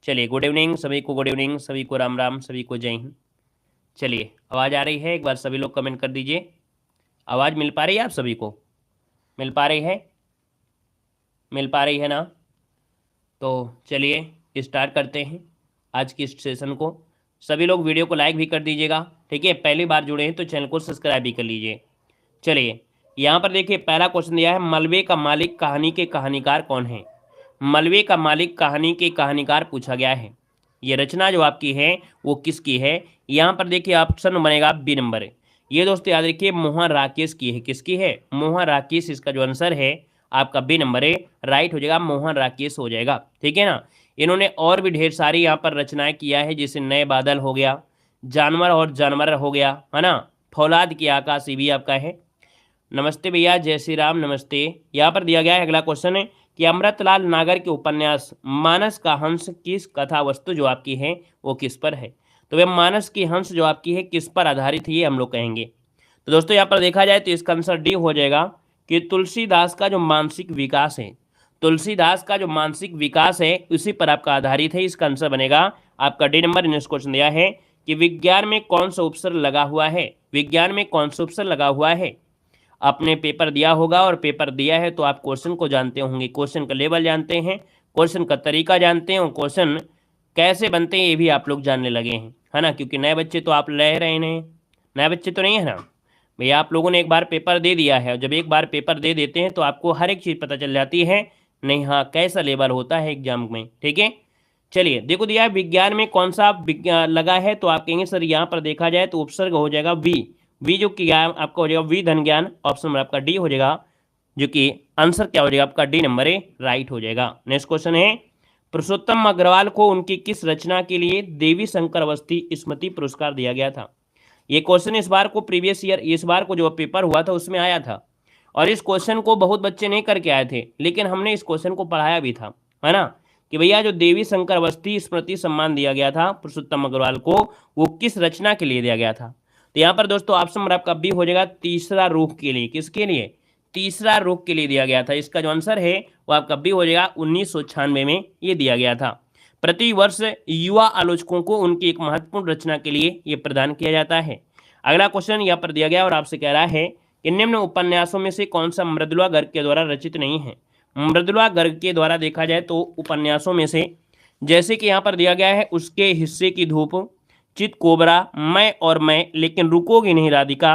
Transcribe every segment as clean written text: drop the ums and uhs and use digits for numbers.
चलिए good evening सभी को, गुड इवनिंग सभी को, राम राम सभी को, जय हिंद। चलिए आवाज़ आ रही है? एक बार सभी लोग कमेंट कर दीजिए। आवाज़ मिल पा रही है आप सभी को? मिल पा रही है? मिल पा रही है ना? तो चलिए स्टार्ट करते हैं आज की इस सेशन को। सभी लोग वीडियो को लाइक भी कर दीजिएगा, ठीक है। पहली बार जुड़े हैं तो चैनल को सब्सक्राइब भी कर लीजिए। चलिए यहाँ पर देखिए, पहला क्वेश्चन दिया है, मलबे का मालिक कहानी के कहानीकार कौन है? मलबे का मालिक कहानी के कहानीकार पूछा गया है। ये रचना जो आपकी है वो किसकी है? यहाँ पर देखिए ऑप्शन बनेगा बी नंबर। ये दोस्तों याद रखिए, मोहन राकेश की है। किसकी है? मोहन राकेश। इसका जो आंसर है आपका बी नंबर है, राइट हो जाएगा, मोहन राकेश हो जाएगा, ठीक है ना। इन्होंने और भी ढेर सारी यहाँ पर रचनाएं किया है, जैसे नए बादल हो गया, जानवर और जानवर हो गया, है ना, फौलाद की आकाश, ये भी आपका है। नमस्ते भैया, जय श्री राम, नमस्ते। यहाँ पर दिया गया है अगला क्वेश्चन है कि अमृतलाल नागर के उपन्यास मानस का हंस किस कथा वस्तु जो आपकी है वो किस पर है? तो वह मानस की हंस जो आपकी है किस पर आधारित है, ये हम लोग कहेंगे। तो दोस्तों यहाँ पर देखा जाए तो इसका आंसर डी हो जाएगा कि तुलसीदास का जो मानसिक विकास है, तुलसीदास का जो मानसिक विकास है उसी पर आपका आधारित है। इसका आंसर बनेगा आपका डी नंबर। नेक्स्ट क्वेश्चन दिया है कि विज्ञान में कौन सा उपसर्ग लगा हुआ है? विज्ञान में कौन सा उपसर्ग लगा हुआ है? आपने पेपर दिया होगा और पेपर दिया है तो आप क्वेश्चन को जानते होंगे, क्वेश्चन का लेवल जानते हैं, क्वेश्चन का तरीका जानते हैं, और क्वेश्चन कैसे बनते हैं ये भी आप लोग जानने लगे हैं, है ना। क्योंकि नए बच्चे तो आप ले रहे हैं, नए बच्चे तो नहीं है ना भैया। आप लोगों ने एक बार पेपर दे दिया है, और जब एक बार पेपर दे देते हैं तो आपको हर एक चीज़ पता चल जाती है, नहीं हाँ कैसा लेवल होता है एग्जाम में, ठीक है। चलिए देखो दिया है विज्ञान में कौन सा लगा है, तो आप कहेंगे सर यहाँ पर देखा जाए तो उपसर्ग हो जाएगा वी। वी जो कि आपका हो जाएगा वी धन ज्ञान, ऑप्शन नंबर आपका डी हो जाएगा, जो कि आंसर क्या हो जाएगा आपका डी नंबर है, राइट हो जाएगा। नेक्स्ट क्वेश्चन है, पुरुषोत्तम अग्रवाल को उनकी किस रचना के लिए देवी शंकर अवस्थी स्मृति पुरस्कार दिया गया था? ये क्वेश्चन इस बार को प्रीवियस ईयर, इस बार को जो पेपर हुआ था उसमें आया था, और इस क्वेश्चन को बहुत बच्चे नहीं करके आए थे, लेकिन हमने इस क्वेश्चन को पढ़ाया भी था, है ना, कि भैया जो देवी शंकर अवस्थी स्मृति सम्मान दिया गया था पुरुषोत्तम अग्रवाल को, वो किस रचना के लिए दिया गया था? तो यहाँ पर दोस्तों ऑप्शन नंबर आपका बी हो जाएगा, तीसरा रूख के लिए। किसके लिए? तीसरा रूख के लिए दिया गया था। इसका जो आंसर है वो आपका बी हो जाएगा, 1996 में ये दिया गया था। प्रति वर्ष युवा आलोचकों को उनकी एक महत्वपूर्ण रचना के लिए ये प्रदान किया जाता है। अगला क्वेश्चन यहाँ पर दिया गया और आपसे कह रहा है कि निम्न उपन्यासों में से कौन सा मृदुला गर्ग के द्वारा रचित नहीं है? मृदुला गर्ग के द्वारा देखा जाए तो उपन्यासों में से जैसे कि यहाँ पर दिया गया है, उसके हिस्से की धूप, चित कोबरा, मैं और मैं, लेकिन रुकोगी नहीं राधिका,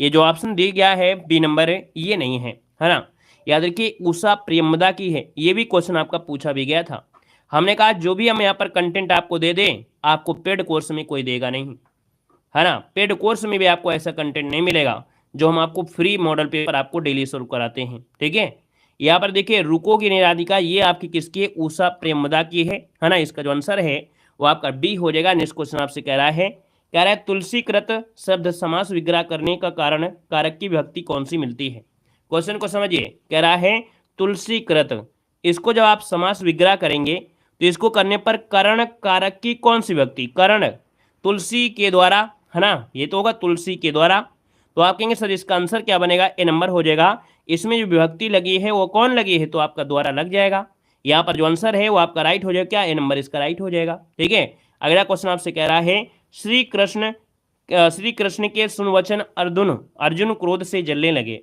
ये जो ऑप्शन दिया गया है बी नंबर है, ये नहीं है ना। याद रखिए उषा प्रियमदा की है, ये भी क्वेश्चन आपका पूछा भी गया था। हमने कहा जो भी हम यहाँ पर कंटेंट आपको दे दें, आपको पेड कोर्स में कोई देगा नहीं, है ना। पेड कोर्स में भी आपको ऐसा कंटेंट नहीं मिलेगा जो हम आपको फ्री मॉडल पेपर आपको डेली सॉल्व कराते हैं, ठीक है। यहाँ पर देखिए रुकोगी नहीं राधिका, ये आपकी किसकी है? उषा प्रेमदा की है ना। इसका जो आंसर है वो आपका बी हो जाएगा। नेक्स्ट क्वेश्चन आपसे कह रहा है तुलसीकृत शब्द समास विग्रह करने का कारण कारक की विभक्ति कौन सी मिलती है? क्वेश्चन को समझिए, कह रहा है तुलसीकृत, इसको जब आप समास विग्रह करेंगे तो इसको करने पर करण कारक की कौन सी विभक्ति? करण तुलसी के द्वारा, है ना, ये तो होगा तुलसी के द्वारा। तो आप कहेंगे सर इसका आंसर क्या बनेगा? ए नंबर हो जाएगा। इसमें जो विभक्ति लगी है वो कौन लगी है? तो आपका द्वारा लग जाएगा। यहाँ पर जो आंसर है वो आपका राइट हो जाएगा। क्या? ए नंबर इसका राइट हो जाएगा, ठीक है। अगला क्वेश्चन आपसे कह रहा है श्री कृष्ण के सुनवचन अर्जुन क्रोध से जलने लगे,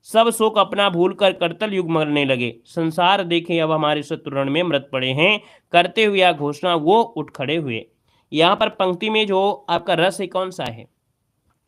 सब शोक अपना भूल कर करतल युग मरने लगे, संसार देखे अब हमारे शत्रु रण में मृत पड़े हैं, करते हुए यह घोषणा वो उठ खड़े हुए। यहाँ पर पंक्ति में जो आपका रस है कौन सा है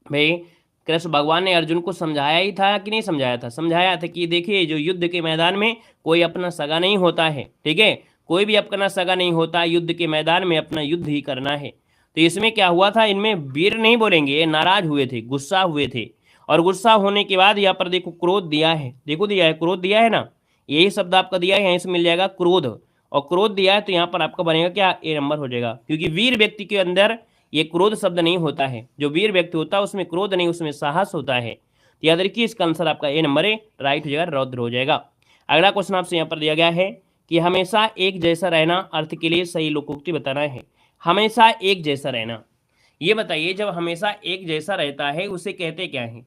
भाई? कृष्ण भगवान ने अर्जुन को समझाया ही था कि नहीं समझाया था? समझाया था कि देखिए जो युद्ध के मैदान में कोई अपना सगा नहीं होता है, ठीक है, कोई भी अपना सगा नहीं होता, युद्ध के मैदान में अपना युद्ध ही करना है। तो इसमें क्या हुआ था, इनमें वीर नहीं बोलेंगे, ये नाराज हुए थे, गुस्सा हुए थे, और गुस्सा होने के बाद यहाँ पर देखो क्रोध दिया है, देखो दिया है क्रोध दिया है ना, यही शब्द आपका दिया है, यहीं से मिल जाएगा क्रोध, और क्रोध दिया है तो यहाँ पर आपका बनेगा क्या? ए नंबर हो जाएगा। क्योंकि वीर व्यक्ति के अंदर ये क्रोध शब्द नहीं होता है, जो वीर व्यक्ति होता है उसमें क्रोध नहीं, उसमें साहस होता है। तो याद रखिए इसका आंसर आपका ए नंबर है, राइट हो जाएगा, रौद्र हो जाएगा। अगला क्वेश्चन आपसे यहाँ पर दिया गया है कि हमेशा एक जैसा रहना अर्थ के लिए सही लोकोक्ति बताना है। हमेशा एक जैसा रहना, ये बताइए जब हमेशा एक जैसा रहता है उसे कहते क्या है?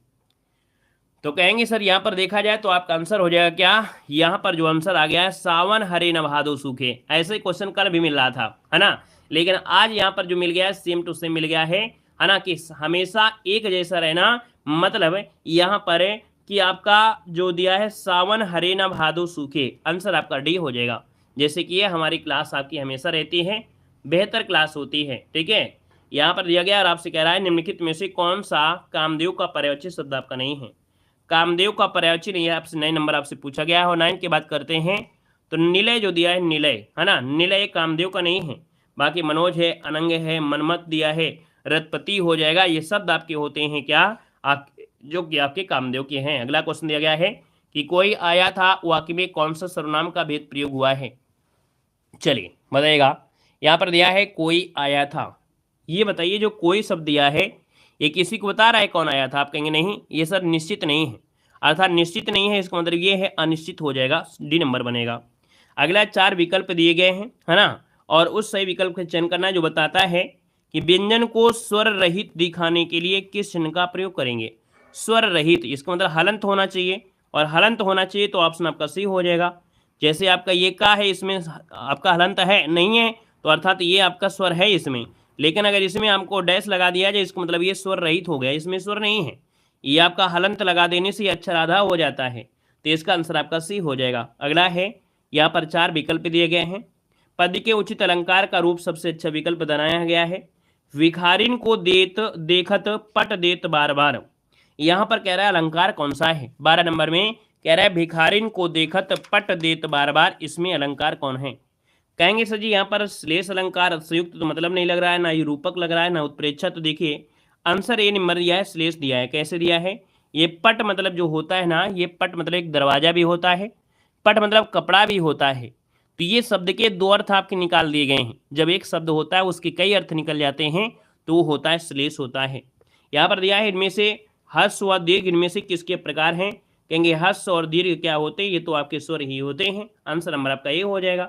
तो कहेंगे सर यहाँ पर देखा जाए तो आपका आंसर हो जाएगा क्या, यहाँ पर जो आंसर आ गया है सावन हरे न भादो सूखे। ऐसे क्वेश्चन कल भी मिल रहा था, है ना, लेकिन आज यहाँ पर जो मिल गया है सेम टू सेम मिल गया है ना, कि हमेशा एक जैसा रहना, मतलब यहाँ पर कि आपका जो दिया है सावन हरे न भादो सूखे, आंसर आपका डी हो जाएगा। जैसे कि ये हमारी क्लास आपकी हमेशा रहती है, बेहतर क्लास होती है, ठीक है। यहाँ पर दिया गया और आपसे कह रहा है निम्नलिखित में से कौन सा कामदेव का पर्यायवाची शब्द आपका नहीं है। कामदेव का पर्यायवाची नहीं है, आपसे 9 नंबर आपसे पूछा गया है। और 9 की बात करते हैं तो निलय जो दिया है, निलय, है ना, निलय कामदेव का नहीं है। बाकी मनोज है, अनंग है, मनमत दिया है, रथपति हो जाएगा, ये शब्द आपके होते हैं क्या, आप जो कि आपके कामदेव के हैं। अगला क्वेश्चन दिया गया है कि कोई आया था, वाक्य में कौन सा सर्वनाम का भेद प्रयोग हुआ है। चलिए बताइएगा, यहाँ पर दिया है कोई आया था, ये बताइए जो कोई शब्द दिया है ये किसी को बता रहा है कौन आया था। आप कहेंगे नहीं, ये सर निश्चित नहीं है, अर्थात निश्चित नहीं है, इसका मतलब ये है अनिश्चित हो जाएगा, डी नंबर बनेगा। अगला 4 विकल्प दिए गए हैं, है ना, और उस सही विकल्प का चयन करना है जो बताता है कि व्यंजन को स्वर रहित दिखाने के लिए किस चिन्ह का प्रयोग करेंगे। स्वर रहित, इसका मतलब हलंत होना चाहिए, और हलंत होना चाहिए तो ऑप्शन आपका सी हो जाएगा। जैसे आपका ये का है, इसमें आपका हलंत है नहीं है, तो अर्थात ये आपका स्वर है इसमें, लेकिन अगर इसमें हमको डैश लगा दिया जाए इसका मतलब ये स्वर रहित हो गया, इसमें स्वर नहीं है, ये आपका हलंत लगा देने से अक्षर आधा हो जाता है, तो इसका आंसर आपका सी हो जाएगा। अगला है, यहाँ पर 4 विकल्प दिए गए हैं। पद के उचित अलंकार का रूप सबसे अच्छा विकल्प बनाया गया है। विखारिन को देत देखत पट देत बार बार, यहाँ पर कह रहा है अलंकार कौन सा है, 12 नंबर में कह रहा है भिखारिन को देखत पट देत बार बार, इसमें अलंकार कौन है। कहेंगे सर जी यहाँ पर श्लेष अलंकार संयुक्त तो मतलब नहीं लग रहा है, ना ये रूपक लग रहा है, ना उत्प्रेक्षा। तो देखिए आंसर ए नंबर दिया है, श्लेष दिया है। कैसे दिया है, ये पट मतलब जो होता है ना, ये पट मतलब एक दरवाजा भी होता है, पट मतलब कपड़ा भी होता है। तो ये शब्द के 2 अर्थ आपके निकाल दिए गए हैं। जब एक शब्द होता है उसके कई अर्थ निकल जाते हैं तो वो होता है श्लेष होता है। यहाँ पर दिया है इनमें से हर्ष व दीर्घ इनमें से किसके प्रकार हैं। कहेंगे हर्ष और दीर्घ क्या होते हैं, ये तो आपके स्वर ही होते हैं। आंसर नंबर आपका ये हो जाएगा,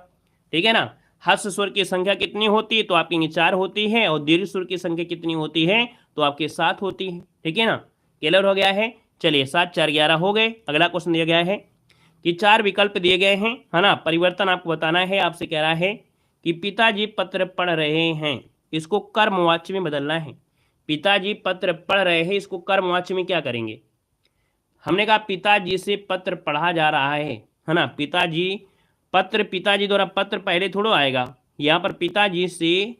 ठीक है ना। हर्ष स्वर की संख्या कितनी होती है, तो आपकी 4 होती है, और दीर्घ स्वर की संख्या कितनी होती है, तो आपके 7 होती है, ठीक है ना। क्लियर हो गया है। चलिए 7 4 11 हो गए। अगला क्वेश्चन दिया गया है कि 4 विकल्प दिए गए हैं, है ना, परिवर्तन आपको बताना है। आपसे कह रहा है कि पिताजी पत्र पढ़ रहे हैं, इसको कर्मवाच्य में बदलना है। पिताजी पत्र पढ़ रहे हैं, इसको कर्मवाच्य में क्या करेंगे। हमने कहा पिताजी से पत्र पढ़ा जा रहा है ना, पिताजी पत्र, पिताजी द्वारा पत्र पहले थोड़ा आएगा, यहाँ पर पिताजी से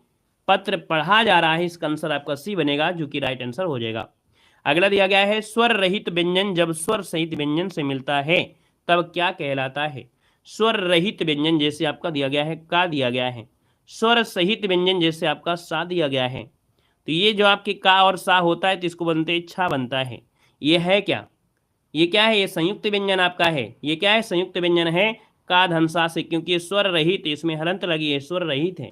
पत्र पढ़ा जा रहा है, इसका आंसर आपका सी बनेगा, जो कि राइट आंसर हो जाएगा। अगला दिया गया है स्वर रहित व्यंजन जब स्वर सहित व्यंजन से मिलता है तब क्या कहलाता है। स्वर रहित व्यंजन जैसे आपका दिया गया है का दिया गया है, स्वर सहित व्यंजन जैसे आपका सा दिया गया है, तो ये जो आपके का और सा होता है तो इसको बनते छा बनता है। ये है क्या, ये क्या है, ये संयुक्त व्यंजन आपका है। ये क्या है, संयुक्त व्यंजन है का धनसा से, क्योंकि स्वर रहित, इसमें हलंत लगी है, स्वर रहित है,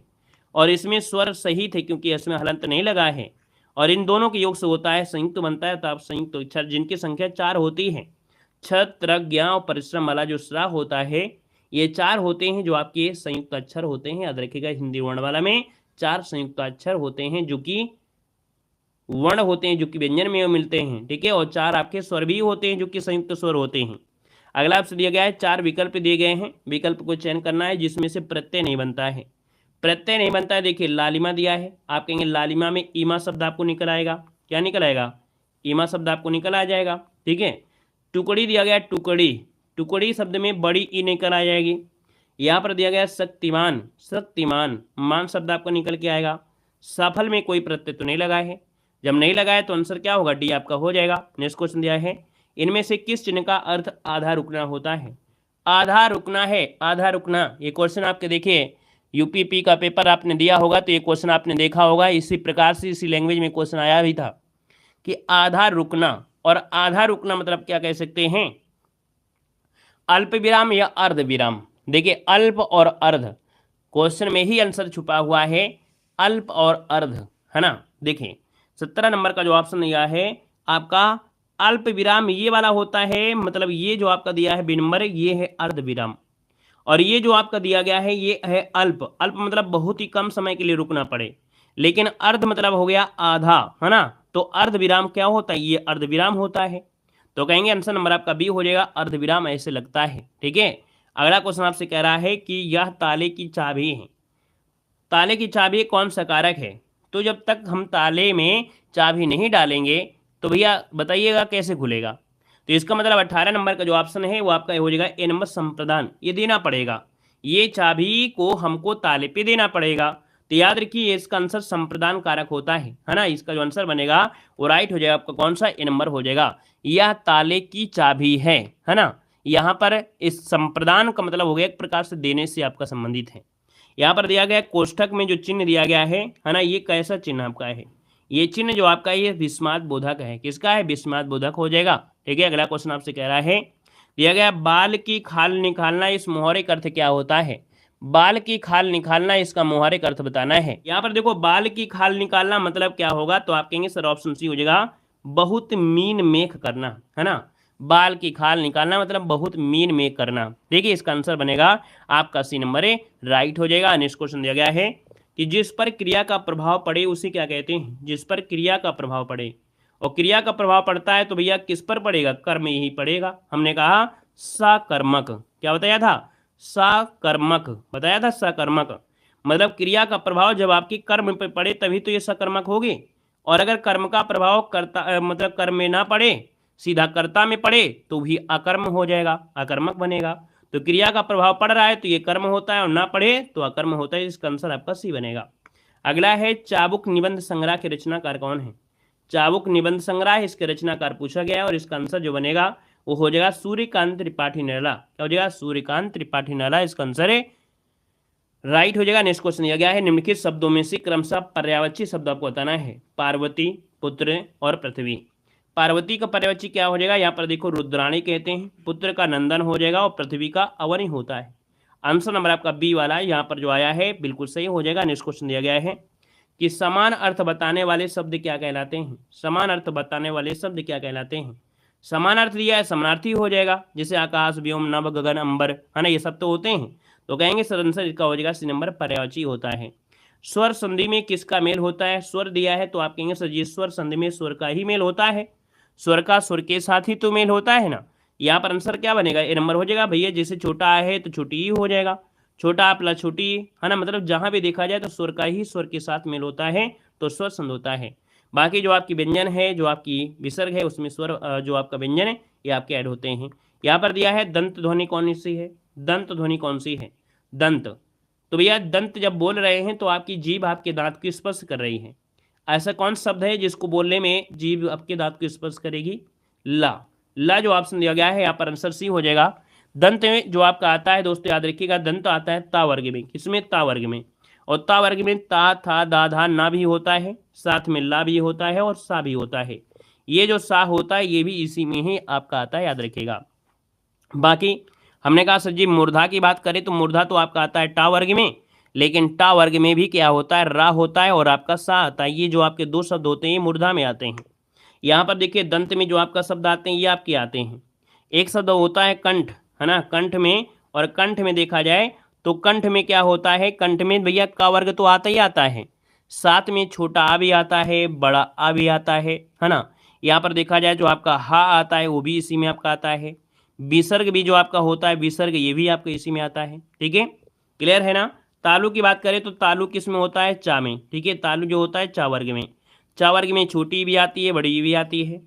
और इसमें स्वर सहित है क्योंकि इसमें हलंत नहीं लगा है, और इन दोनों के योग से होता है संयुक्त बनता है। तो आप संयुक्त अक्षर जिनकी संख्या 4 होती है, छत्र ज्ञा और परिश्रम वाला जो स्रा होता है, ये 4 होते हैं जो आपके संयुक्त अक्षर होते हैं। याद रखिएगा हिंदी वर्णमाला में 4 संयुक्त अक्षर होते हैं जो कि वर्ण होते हैं, जो कि व्यंजन में मिलते हैं, ठीक है, और 4 आपके स्वर भी होते हैं जो कि संयुक्त स्वर होते हैं। अगला आपसे दिया गया है 4 विकल्प दिए गए हैं, विकल्प को चयन करना है जिसमें से प्रत्यय नहीं बनता है। प्रत्यय नहीं बनता है, देखिए लालिमा दिया है, आप कहेंगे लालिमा में ईमा शब्द आपको निकल आएगा, क्या निकल आएगा, ईमा शब्द आपको निकल आ जाएगा, ठीक है। टुकड़ी दिया गया, टुकड़ी, टुकड़ी शब्द में बड़ी ई निकल आ जाएगी। यहाँ पर दिया गया शक्तिमान, शक्तिमान, मान शब्द आपका निकल के आएगा। सफल में कोई प्रत्यय तो नहीं लगा है, जब नहीं लगा है तो आंसर क्या होगा, डी आपका हो जाएगा। नेक्स्ट क्वेश्चन दिया है इनमें से किस चिन्ह का अर्थ आधा रुकना होता है। आधा रुकना है, आधा रुकना, ये क्वेश्चन आपके देखिए यूपीपी का पेपर आपने दिया होगा तो ये क्वेश्चन आपने देखा होगा, इसी प्रकार से इसी लैंग्वेज में क्वेश्चन आया भी था कि आधा रुकना, और आधा रुकना मतलब क्या कह सकते हैं, अल्प विराम या अर्ध विराम। देखिए अल्प और अर्ध क्वेश्चन में ही आंसर छुपा हुआ है, अल्प और अर्ध, है ना। देखिए 17 नंबर का जो ऑप्शन दिया है आपका अल्प विराम ये वाला होता है, मतलब ये जो आपका दिया है बी नंबर, ये है अर्ध विराम, और ये जो आपका दिया गया है ये है अल्प। अल्प मतलब बहुत ही कम समय के लिए रुकना पड़े, लेकिन अर्ध मतलब हो गया आधा, है ना। तो अर्ध विराम क्या होता है, ये अर्ध विराम होता है। तो कहेंगे आंसर नंबर आपका बी हो जाएगा, अर्धविराम ऐसे लगता है। ठीक है, अगला क्वेश्चन आपसे कह रहा है कि यह ताले की चाबी है। ताले की चाबी कौन सा कारक है? तो जब तक हम ताले में चाबी नहीं डालेंगे तो भैया बताइएगा कैसे खुलेगा। तो इसका मतलब 18 नंबर का जो ऑप्शन है वो आपका हो जाएगा ए नंबर, संप्रदान। ये देना पड़ेगा, ये चाबी को हमको ताले पे देना पड़ेगा। तो याद रखिए इसका आंसर संप्रदान कारक होता है ना। इसका जो आंसर बनेगा वो राइट हो जाएगा आपका, कौन सा, ए नंबर हो जाएगा। यह ताले की चाबी है ना। यहाँ पर इस संप्रदान का मतलब हो गया एक प्रकार से देने से आपका संबंधित है। यहाँ पर दिया गया कोष्ठक में जो चिन्ह दिया गया है ना, ये कैसा चिन्ह आपका है? ये चिन्ह जो आपका ये विस्मात बोधक है। किसका है? विस्मात बोधक हो जाएगा। ठीक है, अगला क्वेश्चन आपसे कह रहा है, दिया गया बाल की खाल निकालना, इस मोहरे का अर्थ क्या होता है? बाल की खाल निकालना, इसका मोहरिक अर्थ बताना है। यहाँ पर देखो बाल की खाल निकालना मतलब क्या होगा, तो आप कहेंगे सर ऑप्शन सी हो जाएगा, बहुत मीन मेख करना, है ना। बाल की खाल निकालना मतलब बहुत मीन मेख करना। देखिए इसका आंसर बनेगा आपका सी नंबर है, राइट हो जाएगा। नेक्स्ट क्वेश्चन दिया गया है कि जिस पर क्रिया का प्रभाव पड़े उसे क्या कहते हैं? जिस पर क्रिया का प्रभाव पड़े, और क्रिया का प्रभाव पड़ता है तो भैया किस पर पड़ेगा? कर्म ही पड़ेगा। हमने कहा सकर्मक, क्या बताया था? सकर्मक बताया था, सकर्मक मतलब क्रिया का प्रभाव जब आपकी कर्म पे पड़े तभी तो ये सकर्मक होगी। और अगर कर्म का प्रभाव कर्ता मतलब कर्म में ना पड़े, सीधा कर्ता में पड़े तो भी अकर्म हो जाएगा, अकर्मक बनेगा। तो क्रिया का प्रभाव पड़ रहा है तो ये कर्म होता है और ना पड़े तो अकर्म होता है। इसका आंसर आपका सी बनेगा। अगला है चाबुक निबंध संग्रह के रचनाकार कौन है? चाबुक निबंध संग्रह इसके रचनाकार पूछा गया है और इसका आंसर जो बनेगा वो हो जाएगा सूर्यकांत त्रिपाठी नैला। क्या हो जाएगा? सूर्यकांत त्रिपाठी नैला इसका आंसर है, राइट हो जाएगा। नेक्स्ट क्वेश्चन दिया गया है, निम्नलिखित शब्दों में से क्रमशः पर्यायवाची शब्द आपको बताना है। पार्वती, पुत्र और पृथ्वी। पार्वती का पर्यायवाची क्या हो जाएगा? यहाँ पर देखो रुद्राणी कहते हैं, पुत्र का नंदन हो जाएगा और पृथ्वी का अवनी होता है। आंसर नंबर आपका बी वाला यहाँ पर जो आया है बिल्कुल सही हो जाएगा। नेक्स्ट क्वेश्चन दिया गया है कि समान अर्थ बताने वाले शब्द क्या कहलाते हैं? समान अर्थ बताने वाले शब्द क्या कहलाते हैं? समान अर्थ दिया है, समानार्थी हो जाएगा, जैसे आकाश, व्योम, नभ, गगन, अंबर, है ना, ये सब तो होते हैं। तो कहेंगे सर आंसर इसका हो जाएगा सी नंबर, पर्यायवाची होता है। स्वर संधि में किसका मेल होता है? स्वर दिया है तो आप कहेंगे सर जी स्वर संधि में स्वर का ही मेल होता है। स्वर का स्वर के साथ ही तो मेल होता है ना। यहाँ पर आंसर क्या बनेगा? ए नंबर हो जाएगा भैया। जैसे छोटा है तो छोटी ही हो जाएगा, छोटा प्लस छोटी, है ना, मतलब जहां भी देखा जाए तो स्वर का ही स्वर के साथ मेल होता है तो स्वर संध होता है। बाकी जो आपकी व्यंजन है, जो आपकी विसर्ग है, उसमें स्वर जो आपका व्यंजन है ये आपके ऐड होते हैं। यहाँ पर दिया है दंत ध्वनि कौन सी है? दंत ध्वनि कौन सी है? दंत। तो भैया दंत जब बोल रहे हैं तो आपकी जीभ आपके दांत को स्पर्श कर रही है। ऐसा कौन शब्द है जिसको बोलने में जीभ आपके दांत को स्पर्श करेगी? ला। ला जो ऑप्शन दिया गया है यहाँ पर आंसर सी हो जाएगा। दंत में जो आपका आता है दोस्तों याद रखिएगा, दंत आता है ता वर्ग में। किसमें? ता वर्ग में। और ता वर्ग में ता, था, दा, धा, ना भी होता है, साथ में ला भी होता है और सा भी होता है। ये जो सा होता है ये भी इसी में ही आपका आता है, याद रखिएगा। बाकी हमने कहा सर जी मूर्धा की बात करें तो मूर्धा तो आपका आता है टा वर्ग में, लेकिन टा वर्ग में भी क्या होता है? रा होता है और आपका सा आता है। ये जो आपके दो शब्द होते हैं ये मूर्धा में आते हैं। यहाँ पर देखिए दंत में जो आपका शब्द आते हैं ये आपके आते हैं। एक शब्द होता है कंठ, है ना, कंठ में, और कंठ में देखा जाए तो कंठ में क्या होता है? कंठ में भैया का वर्ग तो आता ही आता है, साथ में छोटा आ भी आता है, बड़ा आ भी आता है ना। यहाँ पर देखा जाए जो आपका हा आता है वो भी इसी में आपका आता है। विसर्ग भी जो आपका होता है विसर्ग ये भी आपका इसी में आता है। ठीक है, क्लियर है ना। तालु की बात करें तो तालु किस में होता है? चा में। ठीक है, तालु जो होता है चा वर्ग में। चा वर्ग में छोटी भी आती है, बड़ी भी आती है,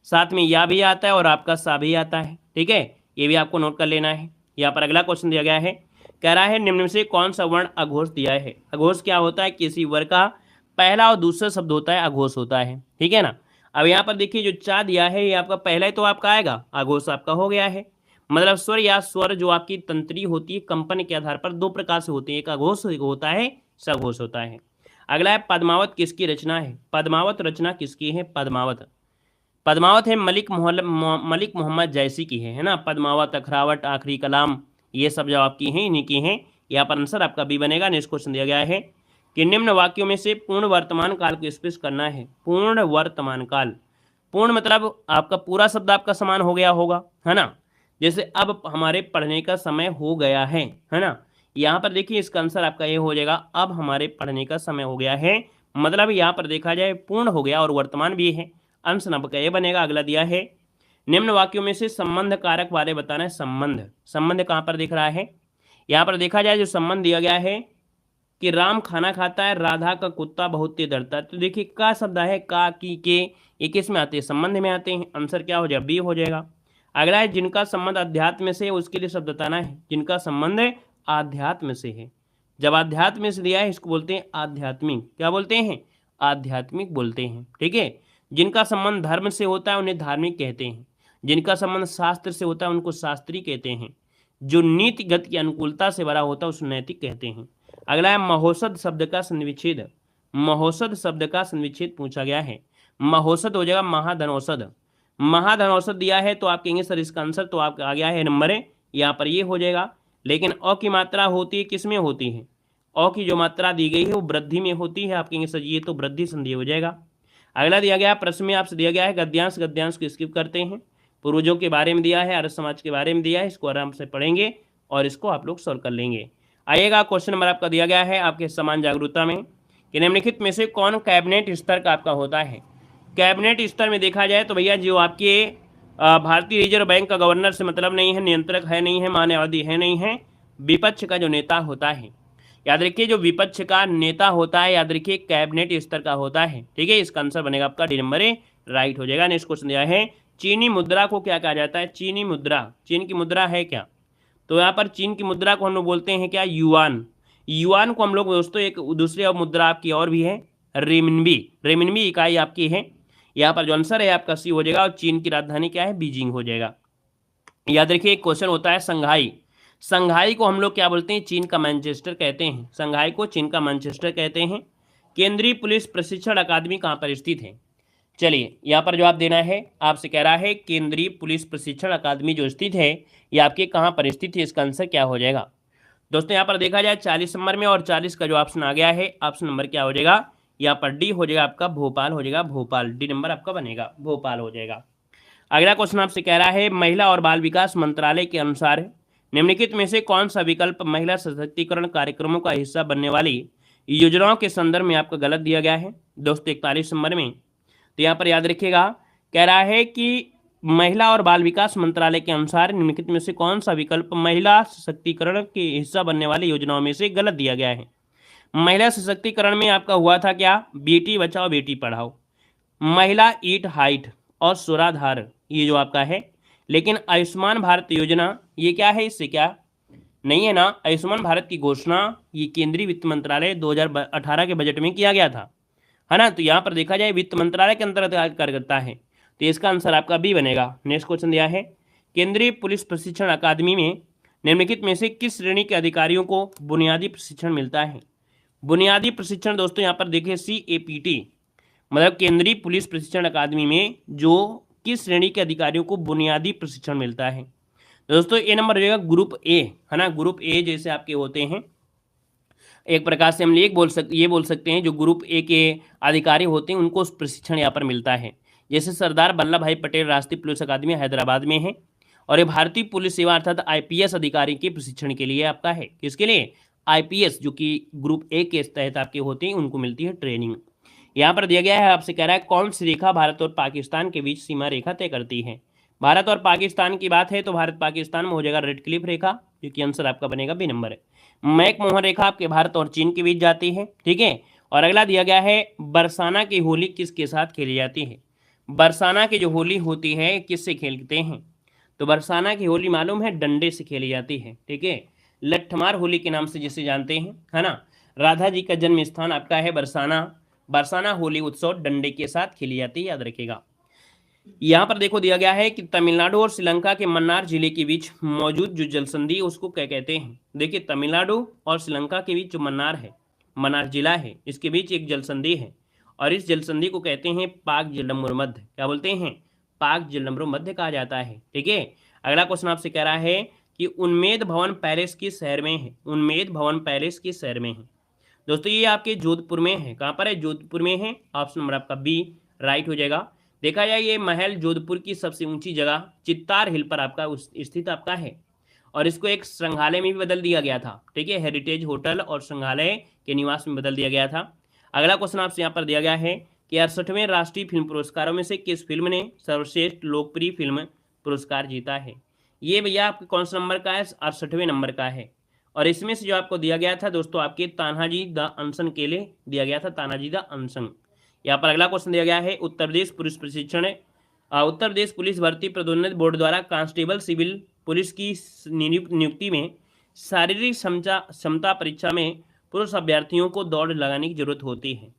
साथ में या भी आता है और आपका सा भी आता है। ठीक है, ये भी आपको नोट कर लेना है। यहाँ पर अगला क्वेश्चन दिया गया है, कह रहा है निम्न में से कौन सा वर्ण अघोष दिया है? अघोष क्या होता है? किसी वर्ग का पहला और दूसरा शब्द होता है अघोष होता है। ठीक है ना। अब यहाँ पर देखिए जो चा दिया है ये आपका पहला ही तो आपका आएगा, अघोष आपका हो गया है। मतलब स्वर या स्वर जो आपकी तंत्री होती है कंपन के आधार पर दो प्रकार से होती है, एक अघोष होता है, सघोष होता है। अगला है पद्मावत किसकी रचना है? पद्मावत रचना किसकी है? पद्मावत, पद्मावत है मलिक मोहम्मद जैसी की है ना। पद्मावत, अखरावट, आखिरी कलाम, ये सब जो आपकी हैं इन्हीं की हैं। यहाँ पर आंसर आपका बी बनेगा। नेक्स्ट क्वेश्चन दिया गया है कि निम्न वाक्यों में से पूर्ण वर्तमान काल को स्पष्ट करना है। पूर्ण वर्तमान काल, पूर्ण मतलब आपका पूरा शब्द आपका समान हो गया होगा, है ना। जैसे अब हमारे पढ़ने का समय हो गया है ना। यहाँ पर देखिए इसका आंसर आपका ये हो जाएगा, अब हमारे पढ़ने का समय हो गया है, मतलब यहाँ पर देखा जाए पूर्ण हो गया और वर्तमान भी है। अंश नंबर का ये बनेगा। अगला दिया है निम्न वाक्यों में से संबंध कारक वाले बताना है। संबंध, संबंध कहाँ पर दिख रहा है? यहाँ पर देखा जाए जो संबंध दिया गया है कि राम खाना खाता है, राधा का कुत्ता बहुत तेज दौड़ता है। तो देखिए का शब्द है, का, की, के, ये किस में आते हैं? संबंध में आते हैं। आंसर क्या हो जाएगा? बी हो जाएगा। अगला है जिनका संबंध अध्यात्म से है, उसके लिए शब्द बताना है। जिनका संबंध आध्यात्म से है। जब आध्यात्म से दिया है इसको बोलते हैं आध्यात्मिक। क्या बोलते हैं? आध्यात्मिक बोलते हैं। ठीक है। जिनका संबंध धर्म से होता है उन्हें धार्मिक कहते हैं। जिनका संबंध शास्त्र से होता है उनको शास्त्री कहते हैं। जो नीतिगत की अनुकूलता से भरा होता है उसको नैतिक कहते हैं। अगला है महोषध शब्द का संविच्छेद। महोषध शब्द का संविच्छेद पूछा गया है। महोषध हो जाएगा महाधनौषध। महाधनौषध दिया है तो आप कहेंगे सर इसका आंसर तो आपका आ गया है नंबर है, यहाँ पर ये हो जाएगा। लेकिन अ की मात्रा होती है किस में होती है? अ की जो मात्रा दी गई है वो वृद्धि में होती है। आप कहेंगे सर ये तो वृद्धि संधि हो जाएगा। अगला दिया गया प्रश्न में आपसे दिया गया है गद्यांश, गद्यांश को स्किप करते हैं। पूर्वजों के बारे में दिया है, आर्य समाज के बारे में दिया है, इसको आराम से पढ़ेंगे और इसको आप लोग सॉल्व कर लेंगे। आइएगा क्वेश्चन नंबर आपका दिया गया है आपके समान जागरूकता में कि निम्नलिखित में से कौन कैबिनेट स्तर का आपका होता है? कैबिनेट स्तर में देखा जाए तो भैया जो आपके भारतीय रिजर्व बैंक का गवर्नर से मतलब नहीं है, नियंत्रक है नहीं है, मान्यवादी है नहीं है, विपक्ष का जो नेता होता है, याद रखिए जो विपक्ष का नेता होता है याद रखिए कैबिनेट स्तर का होता है। ठीक है, इसका आंसर बनेगा आपका डी नंबर ए, राइट हो जाएगा। नेक्स्ट क्वेश्चन दिया है चीनी मुद्रा को क्या कहा जाता है? चीनी मुद्रा, चीन की मुद्रा है क्या? तो यहाँ पर चीन की मुद्रा को हम लोग बोलते हैं क्या? युआन। युआन को हम लोग दोस्तों एक दूसरी मुद्रा आपकी और भी है रेमिनबी। रेमिनबी इकाई आपकी है। यहाँ पर जो आंसर है आपका सी हो जाएगा और चीन की राजधानी क्या है? बीजिंग हो जाएगा। याद रखिए एक क्वेश्चन होता है संघाई। संघाई को हम लोग क्या बोलते हैं? चीन का मैनचेस्टर कहते हैं। संघाई को चीन का मैनचेस्टर कहते हैं। केंद्रीय पुलिस प्रशिक्षण अकादमी कहाँ पर स्थित है? चलिए यहाँ पर जवाब देना है। आपसे कह रहा है केंद्रीय पुलिस प्रशिक्षण अकादमी जो स्थित है ये आपके कहाँ पर स्थित है? इसका आंसर क्या हो जाएगा? दोस्तों यहाँ पर देखा जाए 40 नंबर में और 40 का जो ऑप्शन आ गया है ऑप्शन नंबर क्या हो जाएगा? यहाँ पर डी हो जाएगा आपका भोपाल हो जाएगा। भोपाल, डी नंबर आपका बनेगा, भोपाल हो जाएगा। अगला क्वेश्चन आपसे कह रहा है महिला और बाल विकास मंत्रालय के अनुसार निम्नलिखित में से कौन सा विकल्प महिला सशक्तिकरण कार्यक्रमों का हिस्सा बनने वाली योजनाओं के संदर्भ में आपका गलत दिया गया है? दोस्तों 41 नंबर में तो यहाँ पर याद रखिएगा कह रहा है कि महिला और बाल विकास मंत्रालय के अनुसार निम्नलिखित में से कौन सा विकल्प महिला सशक्तिकरण के हिस्सा बनने वाली योजनाओं में से गलत दिया गया है? महिला सशक्तिकरण में आपका हुआ था क्या? बेटी बचाओ बेटी पढ़ाओ, महिला ईट हाइट और सुराधार ये जो आपका है। लेकिन आयुष्मान भारत योजना ये क्या है? इससे क्या नहीं है ना? आयुष्मान भारत की घोषणा ये केंद्रीय वित्त मंत्रालय 2018 के बजट में किया गया था, है ना? तो यहाँ पर देखा जाए वित्त मंत्रालय के अंतर्गत कार्य करता है, तो इसका आंसर आपका बी बनेगा। नेक्स्ट क्वेश्चन दिया है केंद्रीय पुलिस प्रशिक्षण अकादमी में निम्नलिखित में से किस श्रेणी के अधिकारियों को बुनियादी प्रशिक्षण मिलता है? बुनियादी प्रशिक्षण दोस्तों यहाँ पर देखिए CAPT मतलब केंद्रीय पुलिस प्रशिक्षण अकादमी में जो किस श्रेणी के अधिकारियों को बुनियादी प्रशिक्षण मिलता है? दोस्तों ए नंबर रहेगा ग्रुप ए, है ना? ग्रुप ए जैसे आपके होते हैं एक प्रकार से हम ये बोल सकते हैं जो ग्रुप ए के अधिकारी होते हैं उनको प्रशिक्षण यहाँ पर मिलता है। जैसे सरदार वल्लभ भाई पटेल राष्ट्रीय पुलिस अकादमी हैदराबाद में है और ये भारतीय पुलिस सेवा अर्थात IPS अधिकारी के प्रशिक्षण के लिए आपका है। किसके लिए? IPS जो कि ग्रुप ए के तहत आपके होते हैं उनको मिलती है ट्रेनिंग। यहाँ पर दिया गया है आपसे कह रहा है कौन सी रेखा भारत और पाकिस्तान के बीच सीमा रेखा तय करती है? भारत और पाकिस्तान की बात है तो भारत पाकिस्तान में हो जाएगा रेड क्लिफ रेखा, जो कि आंसर आपका बनेगा बी नंबर है। मैकमोहन रेखा आपके भारत और चीन के बीच जाती है। ठीक है, और अगला दिया गया है बरसाना की होली किसके साथ खेली जाती है? बरसाना की जो होली होती है किससे खेलते हैं? तो बरसाना की होली मालूम है डंडे से खेली जाती है। ठीक है, लट्ठमार होली के नाम से जिसे जानते हैं, है ना? राधा जी का जन्म स्थान आपका है बरसाना। बरसाना होली उत्सव डंडे के साथ खेली जाती है, याद रखिएगा। यहाँ पर देखो दिया गया है कि तमिलनाडु और श्रीलंका के मन्नार जिले के बीच मौजूद जो जलसंधि उसको क्या कहते हैं? देखिए तमिलनाडु और श्रीलंका के बीच जो मन्नार है, मन्नार जिला है, इसके बीच एक जलसंधि है और इस जलसंधि को कहते हैं पाक झेलम मध्य। क्या बोलते हैं? पाक झेलम मध्य कहा जाता है। ठीक है, अगला क्वेश्चन आपसे कह रहा है कि उन्मेद भवन पैलेस किस शहर में है? उन्मेद भवन पैलेस किस शहर में है? दोस्तों ये आपके जोधपुर में है। कहाँ पर है? जोधपुर में है। ऑप्शन नंबर आपका बी राइट हो जाएगा। देखा जाए ये महल जोधपुर की सबसे ऊंची जगह चित्तार हिल पर आपका स्थित आपका है और इसको एक संग्रहालय में भी बदल दिया गया था। ठीक है, हेरिटेज होटल और संग्रहालय के निवास में बदल दिया गया था। अगला क्वेश्चन आपसे यहाँ पर दिया गया है कि 68वें राष्ट्रीय फिल्म पुरस्कारों में से किस फिल्म ने सर्वश्रेष्ठ लोकप्रिय फिल्म पुरस्कार जीता है। ये भैया आपके कौन सा नंबर का है? 68वें नंबर का है। और इसमें से जो आपको दिया गया था दोस्तों आपके तान्हाजी द अनसन के लिए दिया गया था, तान्हाजी द अनसन। यहाँ पर अगला क्वेश्चन दिया गया है, उत्तर प्रदेश पुलिस प्रशिक्षण उत्तर प्रदेश पुलिस भर्ती पदोन्नति बोर्ड द्वारा कांस्टेबल सिविल पुलिस की नियुक्ति में शारीरिक क्षमता परीक्षा में पुरुष अभ्यर्थियों को दौड़ लगाने की जरूरत होती है।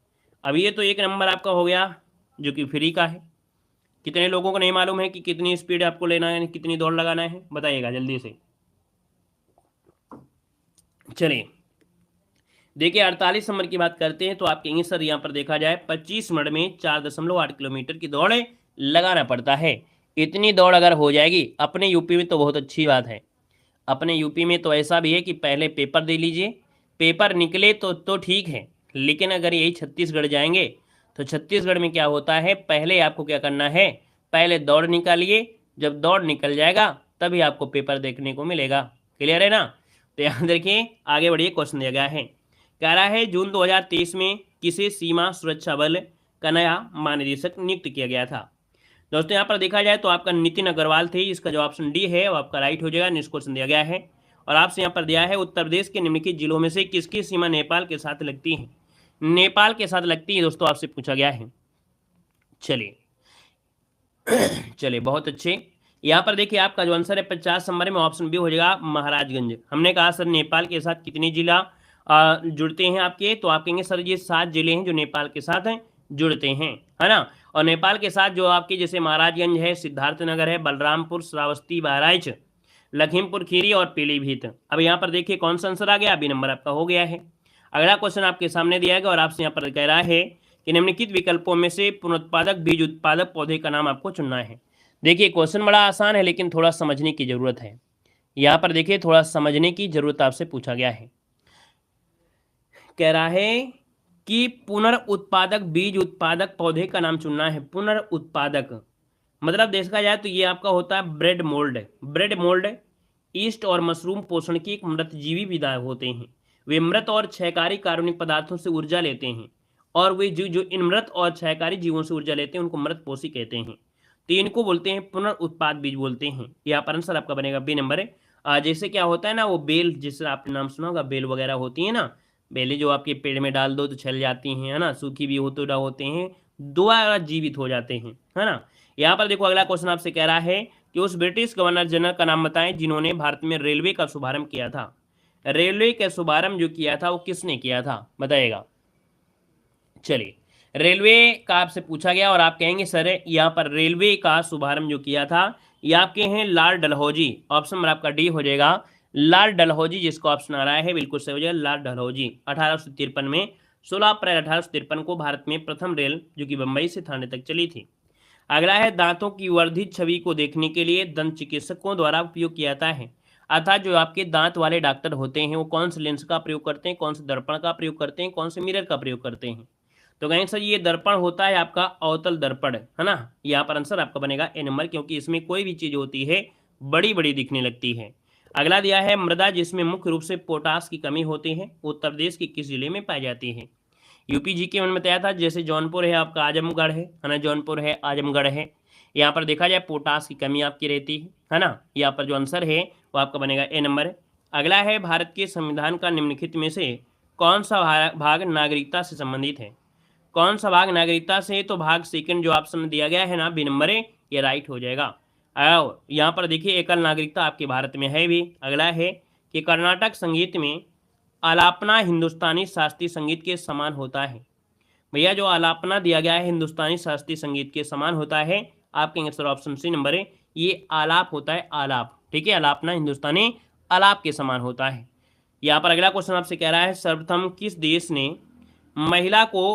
अब ये तो एक नंबर आपका हो गया जो कि फ्री का है। कितने लोगों को नहीं मालूम है कि कितनी स्पीड आपको लेना है, कितनी दौड़ लगाना है, बताइएगा जल्दी से। चलिए देखिए 48 नंबर की बात करते हैं तो आप कहेंगे सर यहाँ पर देखा जाए 25 मिनट में 4.8 किलोमीटर की दौड़ लगाना पड़ता है। इतनी दौड़ अगर हो जाएगी अपने यूपी में तो बहुत अच्छी बात है। अपने यूपी में तो ऐसा भी है कि पहले पेपर दे लीजिए, पेपर निकले तो ठीक है, लेकिन अगर यही छत्तीसगढ़ जाएंगे तो छत्तीसगढ़ में क्या होता है, पहले आपको क्या करना है, पहले दौड़ निकालिए, जब दौड़ निकल जाएगा तभी आपको पेपर देखने को मिलेगा। क्लियर है ना? तो यहाँ देखिए आगे बढ़िए, क्वेश्चन दिया गया है, कह रहा है जून 2023 में किसे सीमा सुरक्षा बल का नया महानिदेशक नियुक्त किया गया था। दोस्तों यहाँ पर देखा जाए तो आपका नितिन अग्रवाल थे, इसका जो ऑप्शन डी है वो आपका राइट हो जाएगा। नेक्स्ट क्वेश्चन दिया गया है और आपसे यहाँ पर दिया है उत्तर प्रदेश के निम्नलिखित जिलों में से किसकी सीमा नेपाल के साथ लगती है। नेपाल के साथ लगती है दोस्तों, आपसे पूछा गया है। चलिए चलिए बहुत अच्छे। यहाँ पर देखिए आपका जो आंसर है 50 नंबर में ऑप्शन बी हो जाएगा महाराजगंज। हमने कहा सर नेपाल के साथ कितने जिला जुड़ते हैं आपके, तो आप कहेंगे सर ये 7 जिले हैं जो नेपाल के साथ जुड़ते हैं, है ना। और नेपाल के साथ जो आपके जैसे महाराजगंज है, सिद्धार्थनगर है, बलरामपुर, श्रावस्ती, बहराइच, लखीमपुर खीरी और पीलीभीत। अब यहाँ पर देखिए कौन सा आंसर आ गया, बी नंबर आपका हो गया है। अगला क्वेश्चन आपके सामने दिया गया और आपसे यहाँ पर कह रहा है कि निम्नलिखित विकल्पों में से पुनरुत्पादक बीज उत्पादक पौधे का नाम आपको चुनना है। देखिए क्वेश्चन बड़ा आसान है लेकिन थोड़ा समझने की जरूरत है। यहाँ पर देखिए थोड़ा समझने की जरूरत आपसे पूछा गया है। कह रहा है कि पुनर्उत्पादक बीज उत्पादक पौधे का नाम चुनना है। पुनर्उत्पादक मतलब देखा जाए तो ये आपका होता है bread mould. Bread mould east और मशरूम पोषण की एक मृतजीवी विधा होते हैं। वे मृत और क्षयकारी कार्बनिक पदार्थों से ऊर्जा लेते हैं और वे जीव जो इन मृत और क्षयकारी जीवों से ऊर्जा लेते हैं उनको मृत पोषी कहते हैं। तो इनको बोलते हैं पुनर्उत्पाद बीज बोलते हैं। यहाँ पर आंसर आपका बनेगा बी नंबर है। जैसे क्या होता है ना वो बेल, जिससे आपने नाम सुना होगा, बेल वगैरह होती है ना, बेलें जो आपके पेड़ में डाल दो तो छल जाती हैं, है ना, सूखी भी होते हैं, दोबारा जीवित हो जाते हैं, है ना। यहाँ पर देखो अगला क्वेश्चन आपसे कह रहा है कि उस ब्रिटिश गवर्नर जनरल का नाम बताएं जिन्होंने भारत में रेलवे का शुभारंभ किया था। रेलवे का शुभारंभ जो किया था वो किसने किया था, बताइएगा। चलिए रेलवे का आपसे पूछा गया और आप कहेंगे सर यहाँ पर रेलवे का शुभारंभ जो किया था ये आपके हैं लॉर्ड डलहौजी। ऑप्शन नंबर आपका डी हो जाएगा लॉर्ड डलहौजी, जिसको ऑप्शन आ रहा है बिल्कुल सही हो जाएगा लॉर्ड डलहौजी। 1853 में 16 अप्रैल 1853 को भारत में प्रथम रेल जो कि बंबई से थाने तक चली थी। अगला है दांतों की वर्धित छवि को देखने के लिए दंत चिकित्सकों द्वारा उपयोग किया जाता है। अर्थात जो आपके दांत वाले डॉक्टर होते हैं वो कौन से लेंस का प्रयोग करते हैं, कौन से दर्पण का प्रयोग करते हैं, कौन से मिरर का प्रयोग करते हैं। तो कहेंगे सर ये दर्पण होता है आपका अवतल दर्पण, है ना। यहाँ पर आंसर आपका बनेगा ए नंबर, क्योंकि इसमें कोई भी चीज होती है बड़ी बड़ी दिखने लगती है। अगला दिया है मृदा जिसमें मुख्य रूप से पोटास की कमी होती है उत्तर प्रदेश के किस जिले में पाई जाती है। यूपी जी के मन में बताया था, जैसे जौनपुर है आपका, आजमगढ़ है ना, जौनपुर है, आजमगढ़ है। यहाँ पर देखा जाए पोटास की कमी आपकी रहती है ना। यहाँ पर जो आंसर है वो आपका बनेगा ए नंबर। अगला है भारत के संविधान का निम्नलिखित में से कौन सा भाग नागरिकता से संबंधित है। कौन सा भाग नागरिकता से, तो भाग सेकंड जो ऑप्शन दिया गया है ना बी नंबर है, ये राइट हो जाएगा। यहाँ पर देखिए एकल नागरिकता आपके भारत में है भी। अगला है कि कर्नाटक संगीत में आलापना हिंदुस्तानी शास्त्रीय संगीत के समान होता है। भैया जो आलापना दिया गया है हिंदुस्तानी शास्त्रीय संगीत के समान होता है, आपके आंसर ऑप्शन सी नंबर है, ये आलाप होता है, आलाप। ठीक है, आलापना हिंदुस्तानी आलाप के समान होता है। यहाँ पर अगला क्वेश्चन आपसे कह रहा है सर्वप्रथम किस देश ने महिला को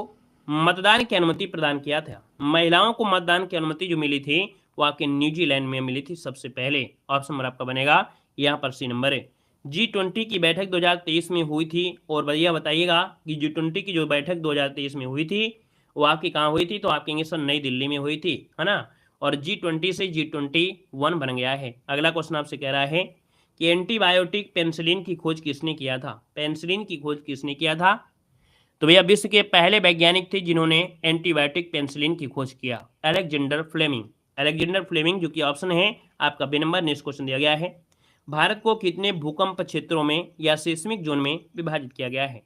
मतदान की अनुमति प्रदान किया था। महिलाओं को मतदान की अनुमति जो मिली थी वो आपके न्यूजीलैंड में मिली थी सबसे पहले। ऑप्शन नंबर आपका बनेगा यहाँ पर सी नंबर है। G20 की बैठक 2023 में हुई थी और भैया बताइएगा कि G20 की जो बैठक 2023 में हुई थी वो आपकी कहाँ हुई थी, तो आप कहेंगे सर नई दिल्ली में हुई थी, है ना। और G20 से G21 बन गया है। अगला क्वेश्चन आपसे कह रहा है कि एंटीबायोटिक पेनिसिलिन की खोज किसने किया था। पेनिसिलिन की खोज किसने किया था, तो भैया विश्व के पहले वैज्ञानिक थे जिन्होंने एंटीबायोटिक पेनिसिलिन की खोज किया, अलेक्जेंडर फ्लेमिंग। अलेक्जेंडर फ्लेमिंग, जो कि ऑप्शन है आपका बी नंबर। नेक्स्ट क्वेश्चन दिया गया है, भारत को कितने भूकंप क्षेत्रों में या सेस्मिक जोन में विभाजित किया गया है?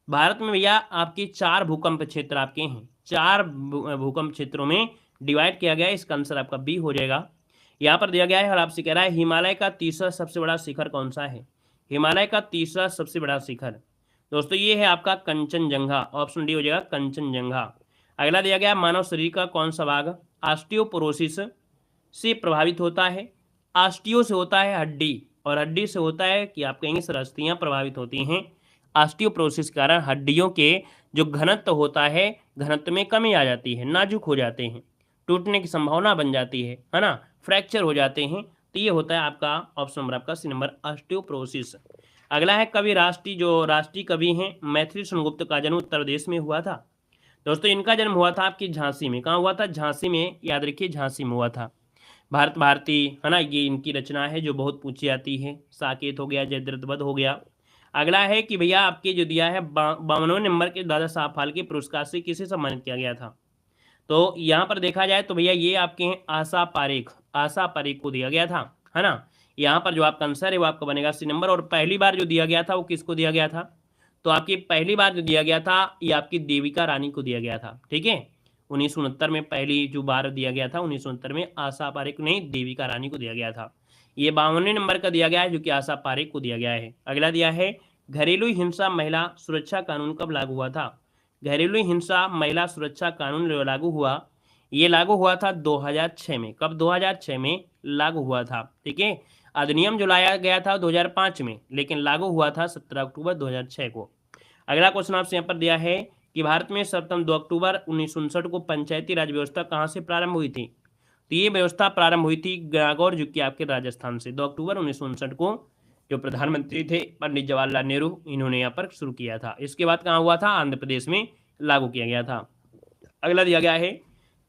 भारत में भैया आपके 4 भूकंप क्षेत्र आपके हैं, 4 भूकंप क्षेत्रों में डिवाइड किया गया है। इसका आंसर आपका बी हो जाएगा। यहाँ पर दिया गया है और आपसे कह रहा है हिमालय का तीसरा सबसे बड़ा शिखर कौन सा है? हिमालय का तीसरा सबसे बड़ा शिखर दोस्तों ये है आपका कंचनजंगा, ऑप्शन डी हो जाएगा कंचनजंगा। अगला दिया गया, मानव शरीर का कौन सा भाग ऑस्टियोपोरोसिस से प्रभावित होता है? ऑस्टियो से होता है हड्डी, और हड्डी से होता है कि आप कहेंगे सर अस्थियां प्रभावित होती हैं। ऑस्टियोपोरोसिस के कारण हड्डियों के जो घनत्व होता है, घनत्व में कमी आ जाती है, नाजुक हो जाते हैं, टूटने की संभावना बन जाती है ना, फ्रैक्चर हो जाते हैं। तो ये होता है आपका ऑप्शन नंबर आपका सी नंबर ऑस्टियोपोरोसिस। अगला है कवि राष्ट्रीय कवि हैं मैथिली सेनगुप्त का जन्म उत्तर प्रदेश में हुआ था। दोस्तों इनका जन्म हुआ था आपकी झांसी में। कहाँ हुआ था? झांसी में, याद रखिए झांसी में हुआ था। भारत भारती है ना, ये इनकी रचना है जो बहुत पूछी जाती है। साकेत हो गया, जयद्रथ वध हो गया। अगला है कि भैया आपके जो दिया है 52वें नंबर के दादा साहब फाल्के पुरस्कार से किसे सम्मानित किया गया था? तो यहाँ पर देखा जाए तो भैया ये आपके हैं आशा पारेख को दिया गया था, है ना। यहाँ पर जो आपका आंसर है वो आपका बनेगा सी नंबर। और पहली बार जो दिया गया था वो किसको दिया गया था? तो आपकी पहली बार जो दिया गया था ये आपकी देविका रानी को दिया गया था। ठीक है, 1969 में पहली जो बार दिया गया था, 1969 में आशा पारेख नहीं देविका रानी को दिया गया था। ये 52वें नंबर का दिया गया है जो कि आशा पारेख को दिया गया है। अगला दिया है घरेलू हिंसा महिला सुरक्षा कानून कब लागू हुआ था? घरेलू हिंसा महिला सुरक्षा कानून जो लागू हुआ, ये लागू हुआ था 2006 में। कब? 2006 में लागू हुआ था। ठीक है, अधिनियम जो लाया गया था 2005 में, लेकिन लागू हुआ था 17 अक्टूबर 2006 को। अगला क्वेश्चन आपसे यहाँ पर दिया है कि भारत में सर्वप्रथम 2 अक्टूबर 1959 को पंचायती राज व्यवस्था कहाँ से प्रारंभ हुई थी? तो ये व्यवस्था प्रारंभ हुई थी नागौर, जो कि आपके राजस्थान से। 2 अक्टूबर 1959 को जो प्रधानमंत्री थे पंडित जवाहरलाल नेहरू, इन्होंने यहाँ पर शुरू किया था। इसके बाद कहाँ हुआ था? आंध्र प्रदेश में लागू किया गया था। अगला दिया गया है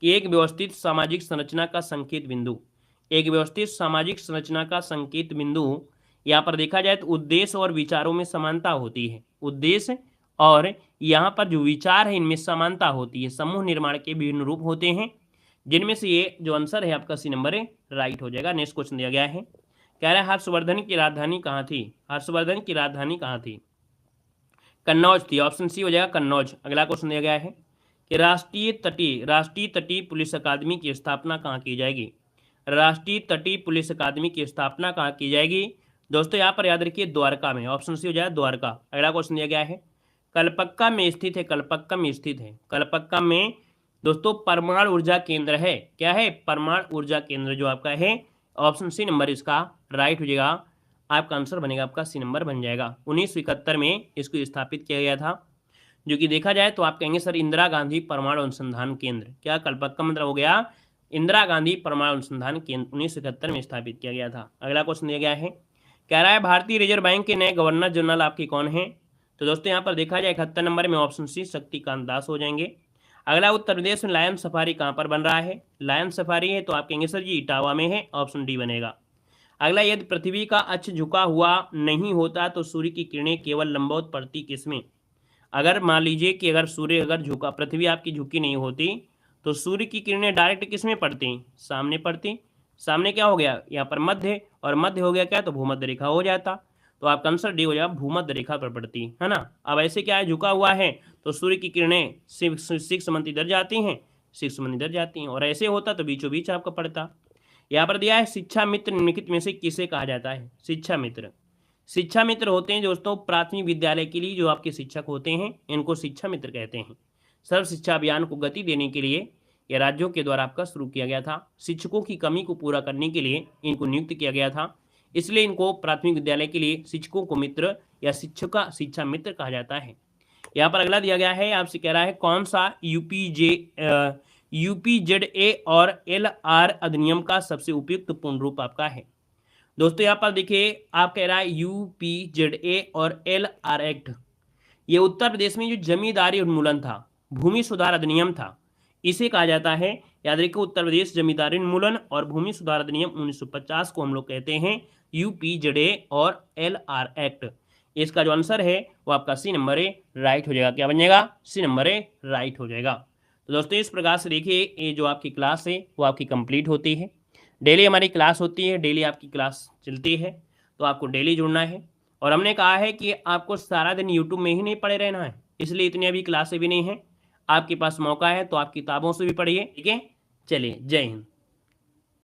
कि एक व्यवस्थित सामाजिक संरचना का संकेत बिंदु, एक व्यवस्थित सामाजिक संरचना का संकेत बिंदु, यहाँ पर देखा जाए तो उद्देश्य और विचारों में समानता होती है। उद्देश्य और यहाँ पर जो विचार है इनमें समानता होती है। समूह निर्माण के विभिन्न रूप होते हैं, जिनमें से ये जो आंसर है आपका सी नंबर है राइट हो जाएगा। नेक्स्ट क्वेश्चन दिया गया है, कह रहा है हर्षवर्धन की राजधानी कहाँ थी? हर्षवर्धन की राजधानी कहाँ थी? कन्नौज थी, ऑप्शन सी हो जाएगा कन्नौज। अगला क्वेश्चन दिया गया है कि राष्ट्रीय तटीय पुलिस अकादमी की स्थापना कहाँ की जाएगी? राष्ट्रीय तटीय पुलिस अकादमी की स्थापना कहाँ की जाएगी? दोस्तों यहाँ पर याद रखिए द्वारका में, ऑप्शन सी हो जाएगा द्वारका। अगला क्वेश्चन दिया गया है कलपक्का में स्थित है, कलपक्का में स्थित है, कलपक्का में दोस्तों परमाणु ऊर्जा केंद्र है। क्या है? परमाणु ऊर्जा केंद्र जो आपका है, ऑप्शन सी नंबर इसका राइट हो जाएगा। आपका आंसर बनेगा आपका सी नंबर बन जाएगा। 1971 में इसको स्थापित किया गया था, जो कि देखा जाए तो आप कहेंगे सर इंदिरा गांधी परमाणु अनुसंधान केंद्र। क्या कलपक्का मतलब हो गया इंदिरा गांधी परमाणु अनुसंधान केंद्र, 1971 में स्थापित किया गया था। अगला क्वेश्चन दिया गया है, कह रहा है भारतीय रिजर्व बैंक के नए गवर्नर जनरल आपके कौन है? तो दोस्तों यहाँ पर देखा जाए 71 नंबर में ऑप्शन सी शक्तिकांत दास हो जाएंगे। अगला उत्तर प्रदेश में लायन सफारी कहाँ पर बन रहा है? लायन सफारी है तो आप कहेंगे सर जी इटावा में है, ऑप्शन डी बनेगा। अगला, यदि पृथ्वी का अक्ष झुका हुआ नहीं होता तो सूर्य की किरणें केवल लंबवत पड़ती किसमें? अगर मान लीजिए कि अगर सूर्य अगर झुका, पृथ्वी आपकी झुकी नहीं होती तो सूर्य की किरणें डायरेक्ट किसमें पड़ती? सामने पड़ती। सामने क्या हो गया यहाँ पर? मध्य, और मध्य हो गया क्या? तो भूमध्य रेखा हो जाता। तो आपका आंसर डी हो जाएगा, भूमध्य रेखा पर पड़ती है ना। अब ऐसे क्या है, झुका हुआ है तो सूर्य की किरणें 6 मंथ इधर जाती हैं, 6 मंथ इधर जाती हैं, और ऐसे होता तो बीचों बीच आपका पड़ता। यहाँ पर दिया है शिक्षा मित्र निम्नलिखित में से किसे कहा जाता है? शिक्षा मित्र। शिक्षा मित्र होते हैं दोस्तों प्राथमिक विद्यालय के लिए जो आपके शिक्षक होते हैं, इनको शिक्षा मित्र कहते हैं। सर्व शिक्षा अभियान को गति देने के लिए यह राज्यों के द्वारा आपका शुरू किया गया था। शिक्षकों की कमी को पूरा करने के लिए इनको नियुक्त किया गया था, इसलिए इनको प्राथमिक विद्यालय के लिए शिक्षकों को मित्र या शिक्षा मित्र कहा जाता है। यहाँ पर अगला दिया गया है, आपसे कह रहा है कौन सा यूपीजेडए और एलआर अधिनियम का सबसे उपयुक्त पूर्ण रूप आपका है? दोस्तों यहाँ पर देखिए आप कह रहा है यूपीजेडए और एलआर एक्ट, ये उत्तर प्रदेश में जो जमींदारी उन्मूलन था, भूमि सुधार अधिनियम था, इसे कहा जाता है। याद रखिए उत्तर प्रदेश जमींदारी उन्मूलन और भूमि सुधार अधिनियम 1950 को हम लोग कहते हैं यूपीजेडए और एलआर एक्ट। इसका जो आंसर है वो आपका सी नंबर ए राइट हो जाएगा। क्या बन जाएगा? सी नंबर ए राइट हो जाएगा। तो दोस्तों इस प्रकार से देखिए ये जो आपकी क्लास है वो आपकी कंप्लीट होती है। डेली हमारी क्लास होती है, डेली आपकी क्लास चलती है, तो आपको डेली जुड़ना है। और हमने कहा है कि आपको सारा दिन यूट्यूब में ही नहीं पड़े रहना है, इसलिए इतनी अभी क्लासें भी नहीं हैं। आपके पास मौका है तो आप किताबों से भी पढ़िए, ठीक है। चलिए, जय हिंद।